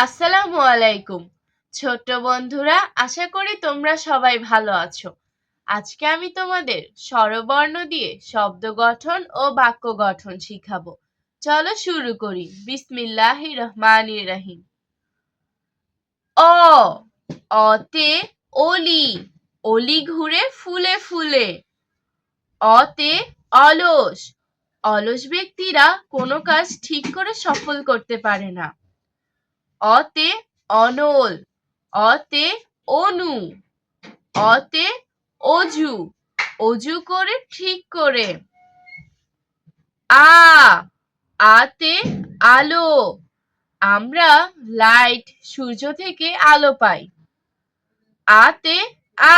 আসসালামু আলাইকুম ছোট্ট বন্ধুরা, আশা করি তোমরা সবাই ভালো আছো। আজকে আমি তোমাদের স্বরবর্ণ দিয়ে শব্দ গঠন ও বাক্য গঠন শিখাবো। চলো শুরু করি। বিসমিল্লাহির রহমানির রহিম। অ অতে অলি, অলি ঘুরে ফুলে ফুলে। অতে অলস, অলস ব্যক্তিরা কোনো কাজ ঠিক করে সফল করতে পারে না। অতে অনল, অতে অনু, অতে অজু, অজু করে ঠিক করে। আ আতে আলো, আমরা লাইট সূর্য থেকে আলো পাই। আতে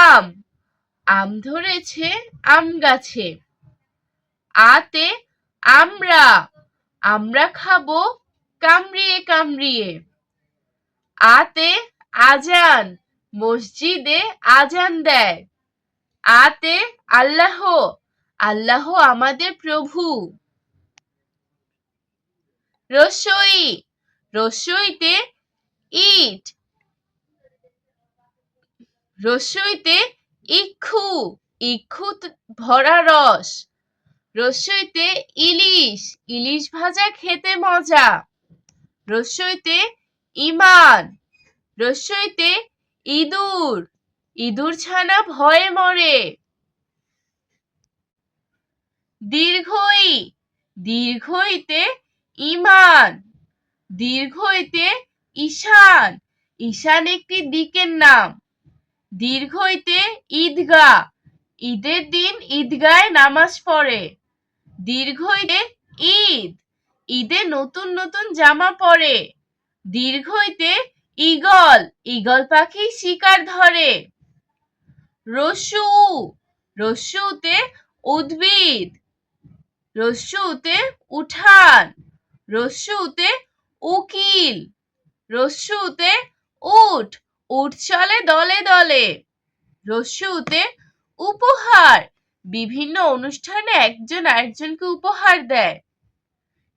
আম, আম ধরেছে আম গাছে। আতে আমরা, আমরা খাবো কামড়িয়ে কামড়িয়ে। আতে আজান, মসজিদে আজান দেয়। আতে আল্লাহ, আল্লাহ আমাদের প্রভু। রসই, রসইতে ইট, রসইতে ইক্ষু, ইক্ষু ভরা রস। রসইতে ইলিশ, ইলিশ ভাজা খেতে মজা। রসইতে ইমান, রসইতে ইঁদুর, ইঁদুর ছানা ভয়ে মরে। দীর্ঘই, দীর্ঘইতে ইমান, দীর্ঘইতে ঈশান, ঈশান একটি দিকের নাম। দীর্ঘইতে ঈদগাহ, ঈদের দিন ঈদগায় নামাজ পড়ে। দীর্ঘইতে ঈদ, ঈদে নতুন নতুন জামা পরে। দীর্ঘইতে ঈগল, ঈগল পাখি শিকার ধরে। রস্যু, রস্যুতে উদ্ভিদ। রস্যুতে উঠান। রস্যুতে উকিল। রস্যুতে উট, উট চলে দলে দলে। রস্যুতে উপহার, বিভিন্ন অনুষ্ঠানে একজন আরেকজনকে উপহার দেয়।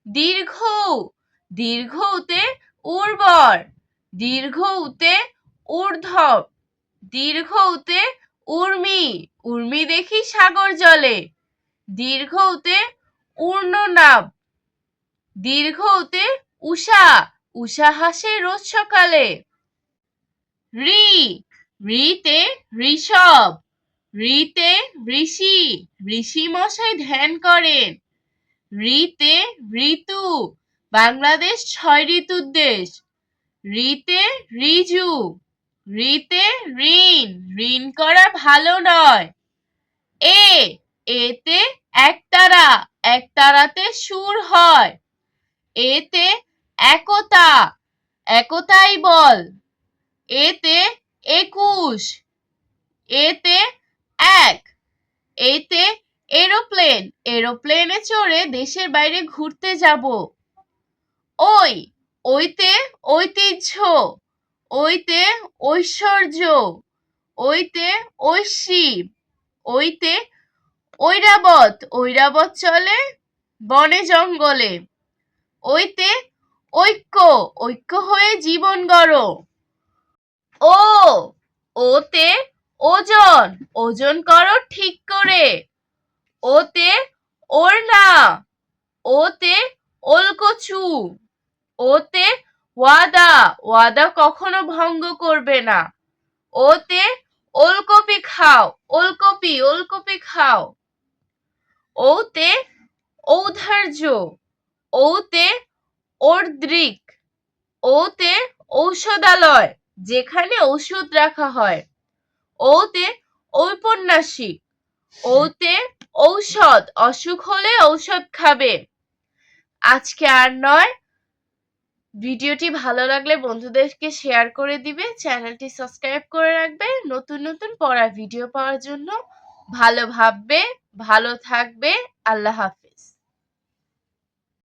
দীর্ঘ, দীর্ঘতে উর্বর। দীর্ঘতে ঊর্ধ্ব। দীর্ঘতে উর্মি, উর্মি দেখি সাগর জলে। দীর্ঘতে ঊর্ণনাভ। দীর্ঘতে উষা, উষা হাসে রোজ সকালে। ঋ, ঋতে ঋষভ, ঋতে ঋষি, ঋষি মশাই ধ্যান করেন। ঋতে ঋতু, বাংলাদেশ 6 ঋতুর দেশ। ঋতে ঋজু, ঋতে ঋণ, ঋণ করা ভালো নয়। এ, এতে একতারা, একতারাতে সুর হয়। এতে একতা, একতাই বল। এতে 21, এতে এক। এতে এরোপ্লেন, এরোপ্লেনে চড়ে দেশের বাইরে ঘুরতে যাব। ওই, ওইতে ঐতিহ্য, ওইতে ঐশ্বর্য। ওইতে ঐশী, ওইতে ঐরাবত, ঐরাবত চলে বনে জঙ্গলে। ওইতে ঐক্য, ঐক্য হয়ে জীবন গড়ো। ও, ওতে ওজন, ওজন করো ঠিক করে। ওতে ওড়না, ওতে ওলকচু। ওতে ওয়াদা, ওয়াদা কখনো ভঙ্গ করবে না। ওতে ওলকপি খাও, ওলকপি, ওলকপি খাও। ওতে ঔদার্য, ওতে ঔদ্রিক। ওতে ঔষধালয়, যেখানে ওষুধ রাখা হয়। ওতে ঔপন্যাসিক, ওতে ঔষধ, অসুখ হলে ঔষধ খাবে। আজকে আর নয়। ভিডিওটি ভালো লাগলে বন্ধুদেরকে শেয়ার করে দিবে, চ্যানেলটি সাবস্ক্রাইব করে রাখবে নতুন নতুন পড়ার ভিডিও পাওয়ার জন্য। ভালো ভাববে, ভালো থাকবে। আল্লাহ হাফেজ।